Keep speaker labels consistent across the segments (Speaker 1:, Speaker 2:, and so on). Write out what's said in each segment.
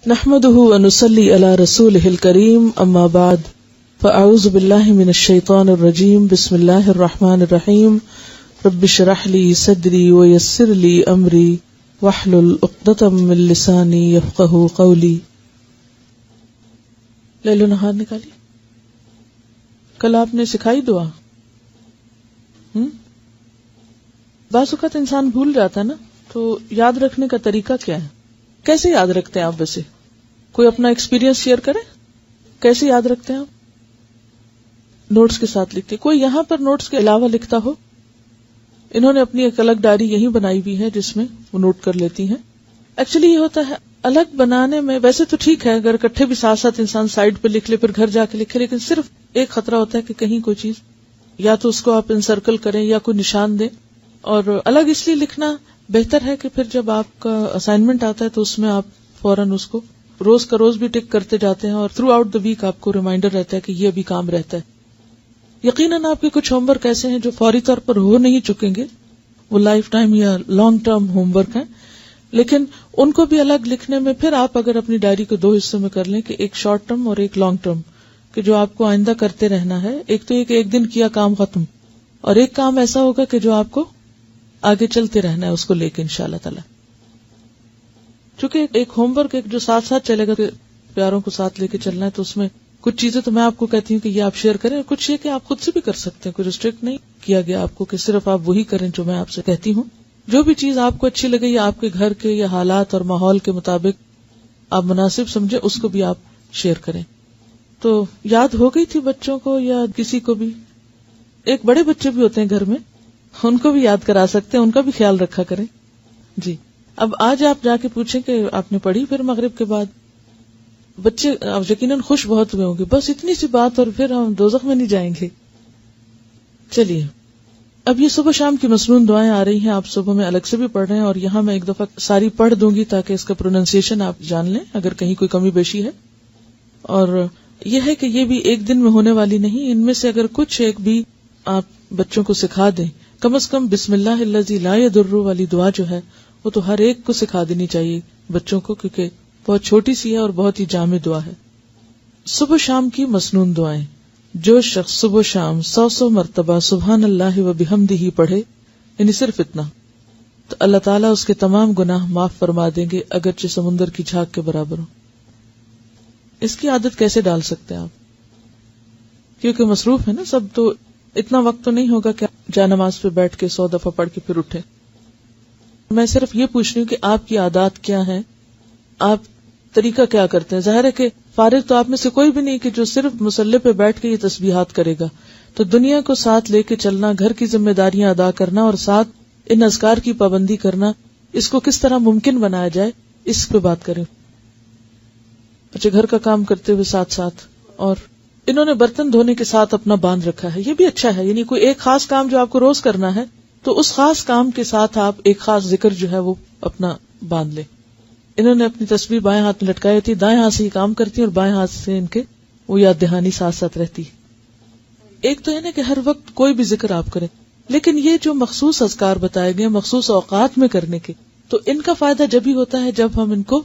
Speaker 1: نحمده ونصلي على رسوله الكريم اما بعد فاعوذ بالله من الشيطان الرجيم بسم الله الرحمن الرحيم رب اشرح لي صدري ويسر لي امري واحلل عقدة من لساني يفقهوا قولي. لے لو نہار نکالی. کل آپ نے سکھائی دعا. بعض اوقات انسان بھول جاتا ہے نا، تو یاد رکھنے کا طریقہ کیا ہے؟ کیسے یاد رکھتے ہیں آپ؟ ویسے کوئی اپنا ایکسپیرینس شیئر کرے، کیسے یاد رکھتے ہیں آپ؟ نوٹس کے ساتھ لکھتے. کوئی یہاں پر نوٹس کے علاوہ لکھتا ہو؟ انہوں نے اپنی ایک الگ ڈائری یہی بنائی ہوئی ہے جس میں وہ نوٹ کر لیتی ہیں. ایکچولی یہ ہوتا ہے الگ بنانے میں، ویسے تو ٹھیک ہے اگر اکٹھے بھی ساتھ ساتھ انسان سائڈ پہ لکھ لے پھر گھر جا کے لکھے، لیکن صرف ایک خطرہ ہوتا ہے کہ کہیں کوئی چیز یا تو اس کو آپ انسرکل کریں یا کوئی نشان دیں. اور الگ اس لیے لکھنا بہتر ہے کہ پھر جب آپ کا اسائنمنٹ آتا ہے تو اس میں آپ فوراً اس کو روز کا روز بھی ٹک کرتے جاتے ہیں اور تھرو آؤٹ دا ویک آپ کو ریمائنڈر رہتا ہے کہ یہ ابھی کام رہتا ہے. یقیناً آپ کے کچھ ہوم ورک ایسے ہیں جو فوری طور پر ہو نہیں چکیں گے، وہ لائف ٹائم یا لانگ ٹرم ہوم ورک ہیں، لیکن ان کو بھی الگ لکھنے میں پھر آپ اگر اپنی ڈائری کو 2 حصوں میں کر لیں کہ ایک شارٹ ٹرم اور ایک لانگ ٹرم، کہ جو آپ کو آئندہ کرتے رہنا ہے. ایک تو ایک دن کیا کام ختم، اور ایک کام ایسا ہوگا کہ جو آپ کو آگے چلتے رہنا ہے اس کو لے کے انشاءاللہ تعالی. چونکہ ایک ہوم ورک ایک جو ساتھ ساتھ چلے گا، پیاروں کو ساتھ لے کے چلنا ہے، تو اس میں کچھ چیزیں تو میں آپ کو کہتی ہوں کہ یہ آپ شیئر کریں، اور کچھ یہ کہ آپ خود سے بھی کر سکتے ہیں. کوئی ریسٹرکٹ نہیں کیا گیا آپ کو کہ صرف آپ وہی کریں جو میں آپ سے کہتی ہوں. جو بھی چیز آپ کو اچھی لگے یا آپ کے گھر کے یا حالات اور ماحول کے مطابق آپ مناسب سمجھے، اس کو بھی آپ شیئر کریں. تو یاد ہو گئی تھی بچوں کو یا کسی کو بھی؟ ایک بڑے بچے بھی ہوتے ہیں گھر میں، ان کو بھی یاد کرا سکتے ہیں، ان کا بھی خیال رکھا کریں. جی اب آج آپ جا کے پوچھیں کہ آپ نے پڑھی پھر مغرب کے بعد؟ بچے یقیناً خوش بہت ہوئے ہوں گے، بس اتنی سی بات اور پھر ہم دوزخ میں نہیں جائیں گے. چلیے اب یہ صبح شام کی مسنون دعائیں آ رہی ہیں، آپ صبح میں الگ سے بھی پڑھ رہے ہیں، اور یہاں میں ایک دفعہ ساری پڑھ دوں گی تاکہ اس کا پروننسیشن آپ جان لیں اگر کہیں کوئی کمی بیشی ہے. اور یہ ہے کہ یہ بھی ایک دن میں ہونے والی نہیں، ان میں سے اگر کچھ ایک بھی آپ بچوں کو سکھا دیں، کم از کم بسم اللہ الذی لا یضر والی دعا جو ہے وہ تو ہر ایک کو سکھا دینی چاہیے بچوں کو، کیونکہ بہت چھوٹی سی ہے اور بہت ہی جامع دعا ہے. صبح شام کی مسنون دعائیں. جو شخص صبح شام 100 مرتبہ سبحان اللہ و بحمدہ پڑھے، یعنی صرف اتنا، تو اللہ تعالیٰ اس کے تمام گناہ معاف فرما دیں گے اگرچہ سمندر کی جھاگ کے برابر ہو. اس کی عادت کیسے ڈال سکتے ہیں آپ؟ کیونکہ مصروف ہے نا سب، تو اتنا وقت تو نہیں ہوگا کہ جا نماز پہ بیٹھ کے 100 دفعہ پڑھ کے پھر اٹھے. میں صرف یہ پوچھ رہی ہوں کہ آپ کی عادات کیا ہیں، آپ طریقہ کیا کرتے ہیں. ظاہر ہے کہ فارغ تو آپ میں سے کوئی بھی نہیں کہ جو صرف مصلی پہ بیٹھ کے یہ تسبیحات کرے گا. تو دنیا کو ساتھ لے کے چلنا، گھر کی ذمہ داریاں ادا کرنا اور ساتھ ان اذکار کی پابندی کرنا، اس کو کس طرح ممکن بنایا جائے، اس پہ بات کریں. اچھا، گھر کا کام کرتے ہوئے ساتھ ساتھ، اور انہوں نے برتن دھونے کے ساتھ اپنا باندھ رکھا ہے، یہ بھی اچھا ہے. یعنی کوئی ایک خاص کام جو آپ کو روز کرنا ہے تو اس خاص کام کے ساتھ آپ ایک خاص ذکر جو ہے وہ اپنا باندھ لیں. انہوں نے اپنی تسبیح بائیں ہاتھ میں لٹکائی ہوتی، دائیں ہاتھ سے ہی کام کرتی اور بائیں ہاتھ سے ان کے وہ یاد دہانی ساتھ ساتھ رہتی. ایک تو ہے نا کہ ہر وقت کوئی بھی ذکر آپ کریں، لیکن یہ جو مخصوص اذکار بتائے گئے مخصوص اوقات میں کرنے کے، تو ان کا فائدہ جب ہی ہوتا ہے جب ہم ان کو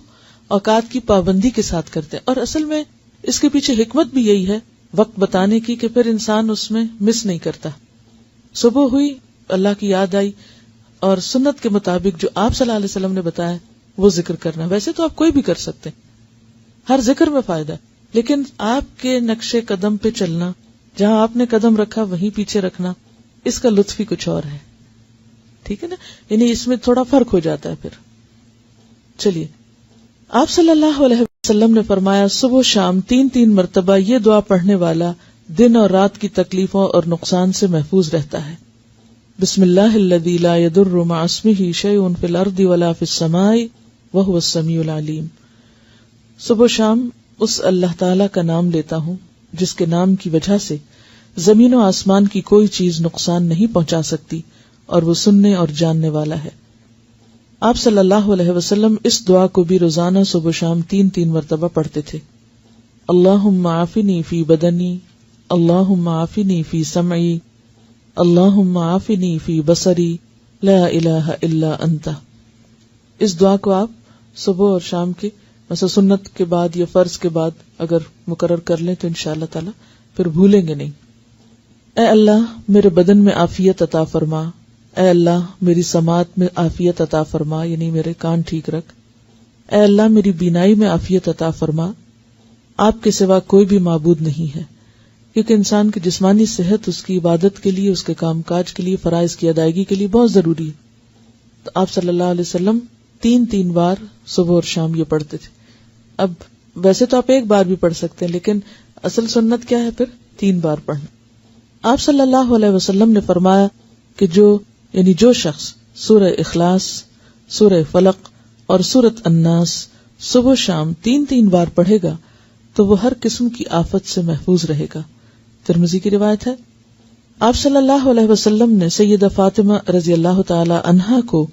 Speaker 1: اوقات کی پابندی کے ساتھ کرتے ہیں. اور اصل میں اس کے پیچھے حکمت بھی یہی ہے وقت بتانے کی، کہ پھر انسان اس میں مس نہیں کرتا. صبح ہوئی، اللہ کی یاد آئی، اور سنت کے مطابق جو آپ صلی اللہ علیہ وسلم نے بتایا وہ ذکر کرنا. ویسے تو آپ کوئی بھی کر سکتے ہیں، ہر ذکر میں فائدہ ہے، لیکن آپ کے نقش قدم پہ چلنا، جہاں آپ نے قدم رکھا وہیں پیچھے رکھنا، اس کا لطف ہی کچھ اور ہے. ٹھیک ہے نا، یعنی اس میں تھوڑا فرق ہو جاتا ہے پھر. چلیے، آپ صلی اللہ علیہ وسلم نے فرمایا صبح و شام 3 مرتبہ یہ دعا پڑھنے والا دن اور رات کی تکلیفوں اور نقصان سے محفوظ رہتا ہے. بسم اللہ الذی لا یضر مع اسمہ شیء فی الارض ولا فی السماء وہو السمیع العلیم. صبح شام اس اللہ تعالی کا نام لیتا ہوں جس کے نام کی وجہ سے زمین و آسمان کی کوئی چیز نقصان نہیں پہنچا سکتی، اور وہ سننے اور جاننے والا ہے. آپ صلی اللہ علیہ وسلم اس دعا کو بھی روزانہ صبح شام 3 مرتبہ پڑھتے تھے. اللہم عافنی فی بدنی، اللہم عافنی فی سمعی، اللہم عافنی فی بصری، لا الہ الا انت. اس دعا کو آپ صبح اور شام کے مثلا سنت کے بعد یا فرض کے بعد اگر مقرر کر لیں تو انشاءاللہ تعالی پھر بھولیں گے نہیں. اے اللہ میرے بدن میں عافیت عطا فرما، اے اللہ میری سماعت میں عافیت عطا فرما، یعنی میرے کان ٹھیک رکھ. اے اللہ میری بینائی میں عافیت عطا فرما. آپ کے سوا کوئی بھی معبود نہیں ہے، کیونکہ انسان کی جسمانی صحت اس کی عبادت کے لیے، اس کے کام کاج کے لیے، فرائض کی ادائیگی کے لیے بہت ضروری ہے. تو آپ صلی اللہ علیہ وسلم 3 بار صبح اور شام یہ پڑھتے تھے. اب ویسے تو آپ ایک بار بھی پڑھ سکتے ہیں، لیکن اصل سنت کیا ہے؟ پھر 3 بار پڑھنا. آپ صلی اللہ علیہ وسلم نے فرمایا کہ جو شخص سورہ اخلاص، سورہ فلق اور سورۃ الناس صبح شام 3 بار پڑھے گا تو وہ ہر قسم کی آفت سے محفوظ رہے گا. ترمذی کی روایت ہے. آپ صلی اللہ علیہ وسلم نے سیدہ فاطمہ رضی اللہ تعالی عنہا کو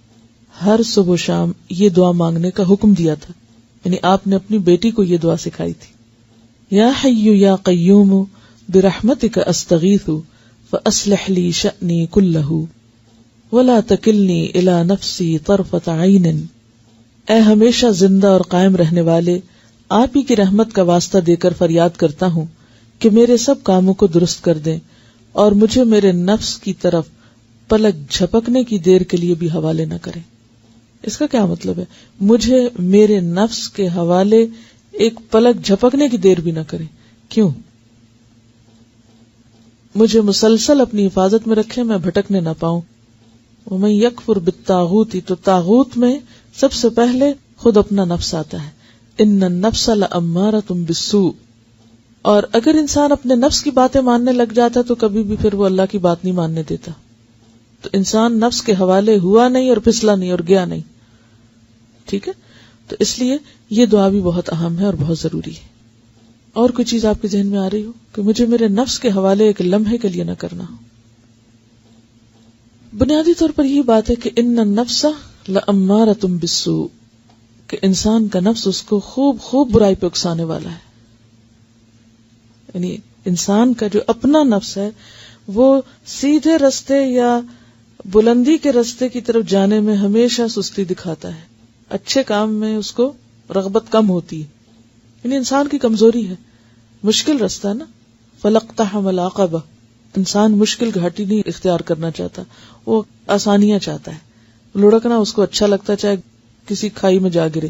Speaker 1: ہر صبح و شام یہ دعا مانگنے کا حکم دیا تھا، یعنی آپ نے اپنی بیٹی کو یہ دعا سکھائی تھی. یا حی یا قیوم برحمتک استغیث فاصلح لی شأنی کلہ ولا تکلنی الی نفسی طرفۃ عین. اے ہمیشہ زندہ اور قائم رہنے والے، آپ ہی کی رحمت کا واسطہ دے کر فریاد کرتا ہوں کہ میرے سب کاموں کو درست کر دیں اور مجھے میرے نفس کی طرف پلک جھپکنے کی دیر کے لیے بھی حوالے نہ کریں. اس کا کیا مطلب ہے؟ مجھے میرے نفس کے حوالے ایک پلک جھپکنے کی دیر بھی نہ کریں. کیوں؟ مجھے مسلسل اپنی حفاظت میں رکھیں، میں بھٹکنے نہ پاؤں. ومن یکفر بالطاغوت، تو طاغوت میں سب سے پہلے خود اپنا نفس آتا ہے. ان النفس لامارۃ بالسوء. اور اگر انسان اپنے نفس کی باتیں ماننے لگ جاتا تو کبھی بھی پھر وہ اللہ کی بات نہیں ماننے دیتا. تو انسان نفس کے حوالے ہوا نہیں اور پھسلا نہیں اور گیا نہیں. ٹھیک ہے، تو اس لیے یہ دعا بھی بہت اہم ہے اور بہت ضروری ہے. اور کوئی چیز آپ کے ذہن میں آ رہی ہو کہ مجھے میرے نفس کے حوالے ایک لمحے کے لیے نہ کرنا ہو؟ بنیادی طور پر یہی بات ہے کہ ان النفس لامارۃ بالسوء، کہ انسان کا نفس اس کو خوب برائی پہ اکسانے والا ہے. یعنی انسان کا جو اپنا نفس ہے وہ سیدھے رستے یا بلندی کے رستے کی طرف جانے میں ہمیشہ سستی دکھاتا ہے. اچھے کام میں اس کو رغبت کم ہوتی ہے. یعنی انسان کی کمزوری ہے. مشکل رستہ ہے نا، فلقتحم العقبہ. انسان مشکل گھاٹی نہیں اختیار کرنا چاہتا، وہ آسانیاں چاہتا ہے. لڑکنا اس کو اچھا لگتا ہے، چاہے کسی کھائی میں جا گرے.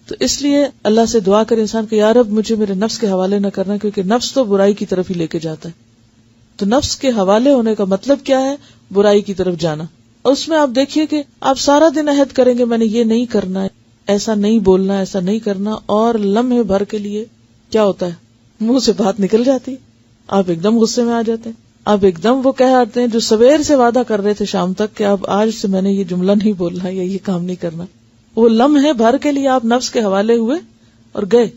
Speaker 1: تو اس لیے اللہ سے دعا کرے انسان کہ یا رب مجھے میرے نفس کے حوالے نہ کرنا، کیونکہ نفس تو برائی کی طرف ہی لے کے جاتا ہے. تو نفس کے حوالے ہونے کا مطلب کیا ہے؟ برائی کی طرف جانا. اور اس میں آپ دیکھیے کہ آپ سارا دن عہد کریں گے میں نے یہ نہیں کرنا ہے، ایسا نہیں بولنا، ایسا نہیں کرنا، اور لمحے بھر کے لیے کیا ہوتا ہے؟ منہ سے بات نکل جاتی، آپ ایک دم غصے میں آ جاتے ہیں. آپ ایک دم وہ کہہ آتے ہیں جو سویر سے وعدہ کر رہے تھے شام تک کہ اب آج سے میں نے یہ جملہ نہیں بولنا یا یہ کام نہیں کرنا. وہ لمحے بھر کے لیے آپ نفس کے حوالے ہوئے اور گئے.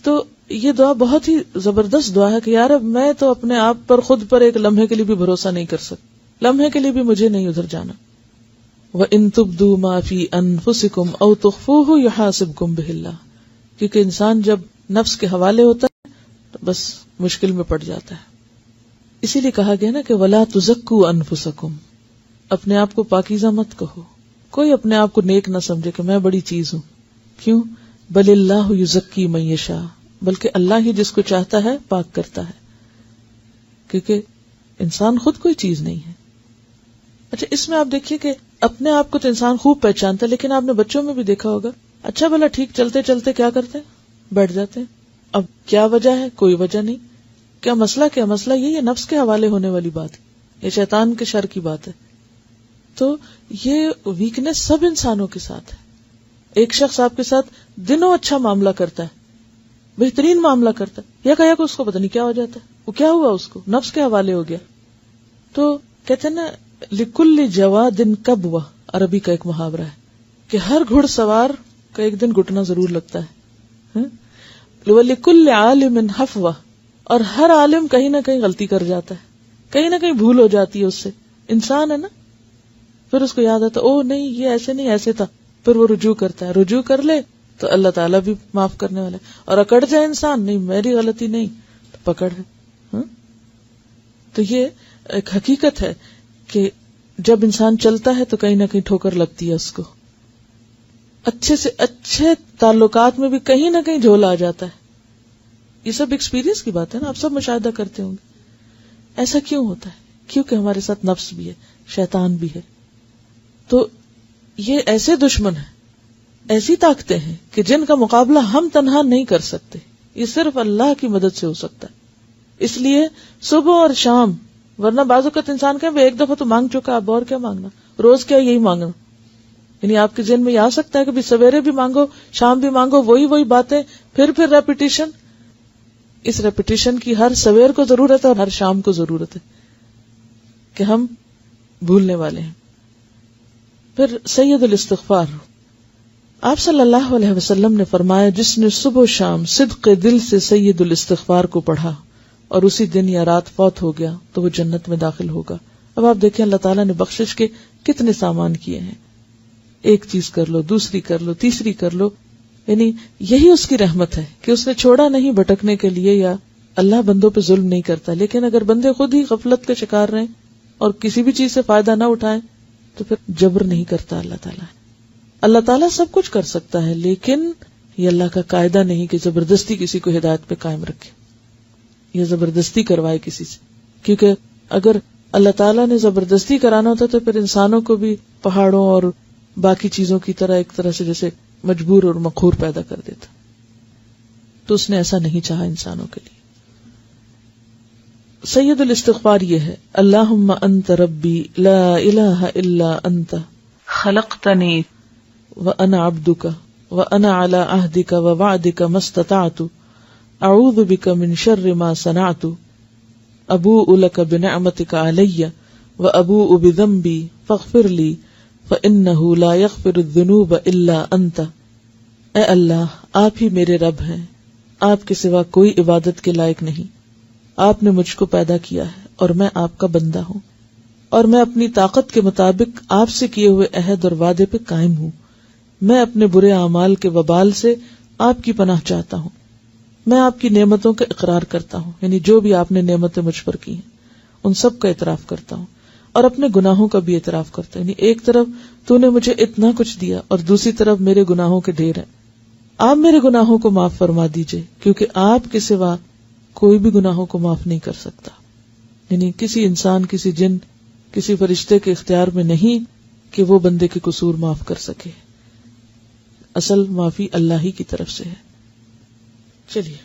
Speaker 1: تو یہ دعا بہت ہی زبردست دعا ہے کہ یار اب میں تو اپنے آپ پر خود پر ایک لمحے کے لیے بھی بھروسہ نہیں کر سکتا، لمحے کے لیے بھی مجھے نہیں ادھر جانا. وَإِن تُبْدُوا مَا فِي أَنفُسِكُمْ أَوْ تُخْفُوهُ يُحَاسِبْكُم بِهِ اللَّهُ. کیونکہ انسان جب نفس کے حوالے ہوتا ہے تو بس مشکل میں پڑ جاتا ہے. اسی لیے کہا گیا نا کہ وَلَا تُزَكُّوا أَنفُسَكُمْ. اپنے آپ کو پاکیزہ مت کہو. کوئی اپنے آپ کو نیک نہ سمجھے کہ میں بڑی چیز ہوں. کیوں؟ بل اللہ یزکی من یشاء. بلکہ اللہ ہی جس کو چاہتا ہے پاک کرتا ہے، کیونکہ انسان خود کوئی چیز نہیں ہے. اچھا، اس میں آپ دیکھیے کہ اپنے آپ کو تو انسان خوب پہچانتا ہے، لیکن آپ نے بچوں میں بھی دیکھا ہوگا اچھا بھلا ٹھیک چلتے چلتے کیا کرتے ہیں؟ بیٹھ جاتے ہیں. اب کیا وجہ ہے؟ کوئی وجہ نہیں. کیا مسئلہ یہ نفس کے حوالے ہونے والی بات ہے، یہ شیطان کے شر کی بات ہے. تو یہ ویکنس سب انسانوں کے ساتھ ہے. ایک شخص آپ کے ساتھ دنوں اچھا معاملہ کرتا ہے، بہترین معاملہ کرتا ہے، یا کہ اس کو پتہ نہیں کیا ہو جاتا ہے. وہ کیا ہوا؟ اس کو نفس کے حوالے ہو گیا. تو کہتے ہیں نا لکل جواد کبوہ، عربی کا ایک محاورہ ہے کہ ہر گھڑ سوار کا ایک دن گھٹنا ضرور لگتا ہے. لکل عالم حفوہ، اور ہر عالم کہیں نہ کہیں غلطی کر جاتا ہے، کہیں نہ کہیں بھول ہو جاتی ہے اس سے. انسان ہے نا، پھر اس کو یاد آتا او نہیں یہ ایسے نہیں ایسے تھا، پھر وہ رجوع کرتا ہے. رجوع کر لے تو اللہ تعالیٰ بھی معاف کرنے والا ہے. اور اکڑ جائے انسان نہیں میری غلطی نہیں تو پکڑ ہے. تو یہ ایک حقیقت ہے کہ جب انسان چلتا ہے تو کہیں نہ کہیں ٹھوکر لگتی ہے اس کو. اچھے سے اچھے تعلقات میں بھی کہیں نہ کہیں جھول آ جاتا ہے. یہ سب ایکسپیرینس کی بات ہے نا، آپ سب مشاہدہ کرتے ہوں گے. ایسا کیوں ہوتا ہے؟ کیونکہ ہمارے ساتھ نفس بھی ہے، شیطان بھی ہے. تو یہ ایسے دشمن ہیں، ایسی طاقتیں ہیں کہ جن کا مقابلہ ہم تنہا نہیں کر سکتے. یہ صرف اللہ کی مدد سے ہو سکتا ہے. اس لیے صبح اور شام، ورنہ بعض اوقات انسان کہیں ایک دفعہ تو مانگ چکا، اب اور کیا مانگنا، روز کیا یہی مانگنا. یعنی آپ کے ذہن میں یہ آ سکتا ہے کہ سویرے بھی مانگو، شام بھی مانگو، وہی باتیں، پھر ریپیٹیشن. اس ریپیٹیشن کی ہر سویر کو ضرورت ہے اور ہر شام کو ضرورت ہے کہ ہم بھولنے والے ہیں. پھر سید الاستغفار، آپ صلی اللہ علیہ وسلم نے فرمایا جس نے صبح و شام صدق دل سے سید الاستغفار کو پڑھا اور اسی دن یا رات فوت ہو گیا تو وہ جنت میں داخل ہوگا. اب آپ دیکھیں اللہ تعالیٰ نے بخشش کے کتنے سامان کیے ہیں. ایک چیز کر لو، دوسری کر لو، تیسری کر لو. یعنی یہی اس کی رحمت ہے کہ اس نے چھوڑا نہیں بھٹکنے کے لیے، یا اللہ بندوں پہ ظلم نہیں کرتا. لیکن اگر بندے خود ہی غفلت کے شکار رہیں اور کسی بھی چیز سے فائدہ نہ اٹھائیں تو پھر جبر نہیں کرتا اللہ تعالیٰ. اللہ تعالیٰ سب کچھ کر سکتا ہے، لیکن یہ اللہ کا قاعدہ نہیں کہ زبردستی کسی کو ہدایت پہ قائم رکھے یا زبردستی کروائے کسی سے. کیونکہ اگر اللہ تعالیٰ نے زبردستی کرانا ہوتا تو پھر انسانوں کو بھی پہاڑوں اور باقی چیزوں کی طرح ایک طرح سے جیسے مجبور اور مقہور پیدا کر دیتا. تو اس نے ایسا نہیں چاہا انسانوں کے لیے. سید الاستغفار یہ ہے: اللہم انت ربی لا الہ الا انت خلقتنی وانا عبدک وانا علی عہدک ووعدک ما استطعت اعوذ بک من شر ما صنعت ابوء لک بنعمتک علی وابوء بذنبی فاغفر لی فإنہ لا یغفر الذنوب الا انت. اے اللہ، آپ ہی میرے رب ہیں، آپ کے سوا کوئی عبادت کے لائق نہیں. آپ نے مجھ کو پیدا کیا ہے اور میں آپ کا بندہ ہوں، اور میں اپنی طاقت کے مطابق آپ سے کیے ہوئے عہد اور وعدے پہ قائم ہوں. میں اپنے برے اعمال کے وبال سے آپ کی پناہ چاہتا ہوں. میں آپ کی نعمتوں کا اقرار کرتا ہوں، یعنی جو بھی آپ نے نعمتیں مجھ پر کی ہیں ان سب کا اعتراف کرتا ہوں، اور اپنے گناہوں کا بھی اعتراف کرتا ہوں. یعنی ایک طرف تو نے مجھے اتنا کچھ دیا اور دوسری طرف میرے گناہوں کے ڈھیر ہیں. آپ میرے گناہوں کو معاف فرما دیجئے، کیونکہ آپ کے سوا کوئی بھی گناہوں کو معاف نہیں کر سکتا. یعنی کسی انسان، کسی جن، کسی فرشتے کے اختیار میں نہیں کہ وہ بندے کے قصور معاف کر سکے. اصل معافی اللہ ہی کی طرف سے ہے. چلیے